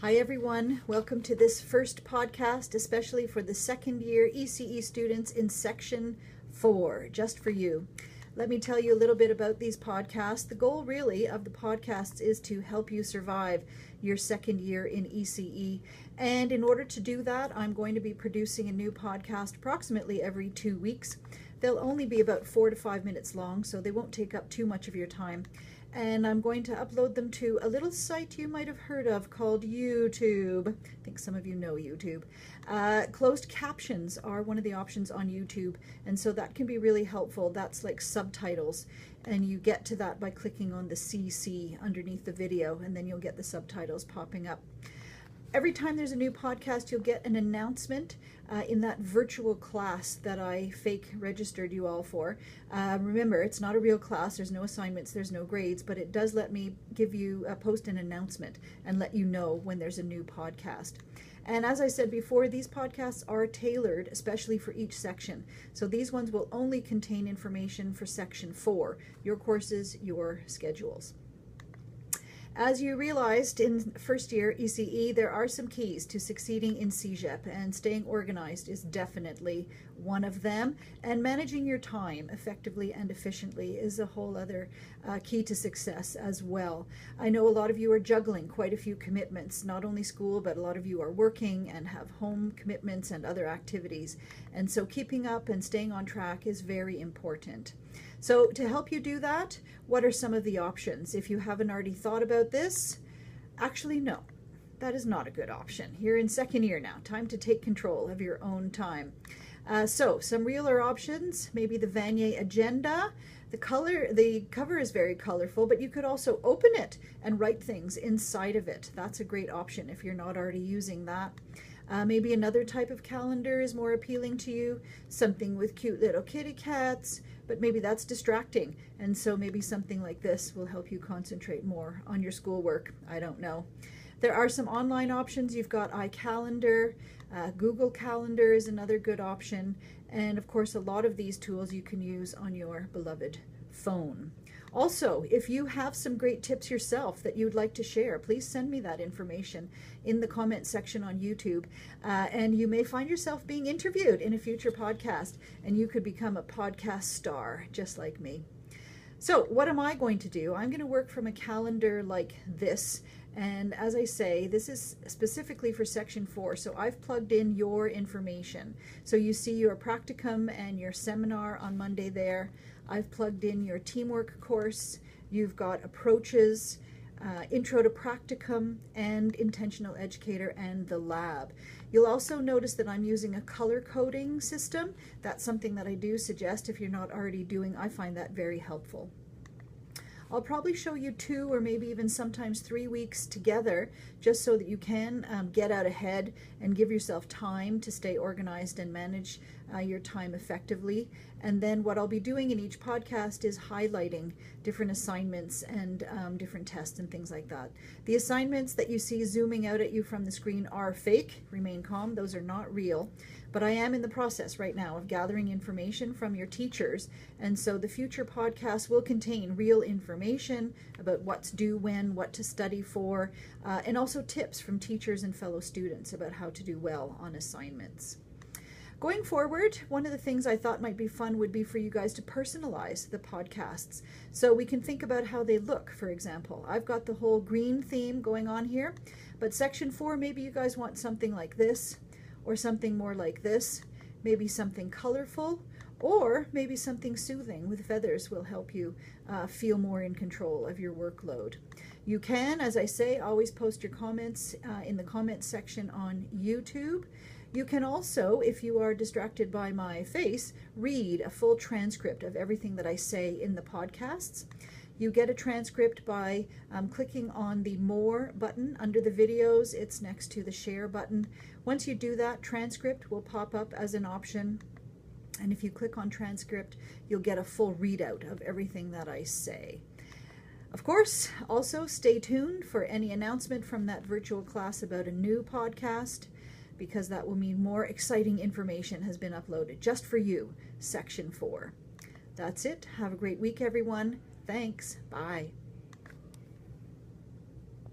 Hi everyone, welcome to this first podcast, especially for the second year ECE students in Section 4, just for you. Let me tell you a little bit about these podcasts. The goal really of the podcasts is to help you survive your second year in ECE. And in order to do that, I'm going to be producing a new podcast approximately every 2 weeks. They'll only be about 4 to 5 minutes long, so they won't take up too much of your time. And I'm going to upload them to a little site you might have heard of called YouTube. I think some of you know YouTube. Closed captions are one of the options on YouTube, and so that can be really helpful. That's like subtitles, and you get to that by clicking on the CC underneath the video, and then you'll get the subtitles popping up. Every time there's a new podcast, you'll get an announcement in that virtual class that I fake registered you all for. Remember, it's not a real class. There's no assignments. There's no grades, but it does let me give you post an announcement and let you know when there's a new podcast. And as I said before, these podcasts are tailored especially for each section. So these ones will only contain information for Section 4, your courses, your schedules. As you realized in first year ECE, there are some keys to succeeding in CEGEP, and staying organized is definitely one of them. And managing your time effectively and efficiently is a whole other key to success as well. I know a lot of you are juggling quite a few commitments, not only school, but a lot of you are working and have home commitments and other activities. And so keeping up and staying on track is very important. So to help you do that, what are some of the options? If you haven't already thought about this, actually no, that is not a good option. You're in second year now, time to take control of your own time. So some realer options, maybe the Vanier agenda. The cover is very colorful, but you could also open it and write things inside of it. That's a great option if you're not already using that. Maybe another type of calendar is more appealing to you, something with cute little kitty cats, but maybe that's distracting. And so maybe something like this will help you concentrate more on your schoolwork. I don't know. There are some online options. You've got iCalendar, Google Calendar is another good option. And of course, a lot of these tools you can use on your beloved phone. Also, if you have some great tips yourself that you'd like to share, please send me that information in the comment section on YouTube. And you may find yourself being interviewed in a future podcast, and you could become a podcast star just like me. So what am I going to do? I'm going to work from a calendar like this. And as I say, this is specifically for Section 4, so I've plugged in your information. So you see your practicum and your seminar on Monday there. I've plugged in your teamwork course. You've got approaches, intro to practicum, and intentional educator, and the lab. You'll also notice that I'm using a color coding system. That's something that I do suggest if you're not already doing. I find that very helpful. I'll probably show you 2 or maybe even sometimes 3 weeks together, just so that you can get out ahead and give yourself time to stay organized and manage your time effectively. And then what I'll be doing in each podcast is highlighting different assignments and different tests and things like that. The assignments that you see zooming out at you from the screen are fake. Remain calm. Those are not real. But I am in the process right now of gathering information from your teachers, and so the future podcasts will contain real information about what's due when, what to study for, and also tips from teachers and fellow students about how to do well on assignments. Going forward, one of the things I thought might be fun would be for you guys to personalize the podcasts. So we can think about how they look, for example. I've got the whole green theme going on here, but Section 4, maybe you guys want something like this, or something more like this, maybe something colorful, or maybe something soothing with feathers will help you feel more in control of your workload. You can, as I say, always post your comments in the comments section on YouTube. You can also, if you are distracted by my face, read a full transcript of everything that I say in the podcasts. You get a transcript by clicking on the More button under the videos. It's next to the Share button. Once you do that, transcript will pop up as an option. And if you click on transcript, you'll get a full readout of everything that I say. Of course, also stay tuned for any announcement from that virtual class about a new podcast, because that will mean more exciting information has been uploaded just for you, Section 4. That's it. Have a great week, everyone. Thanks. Bye.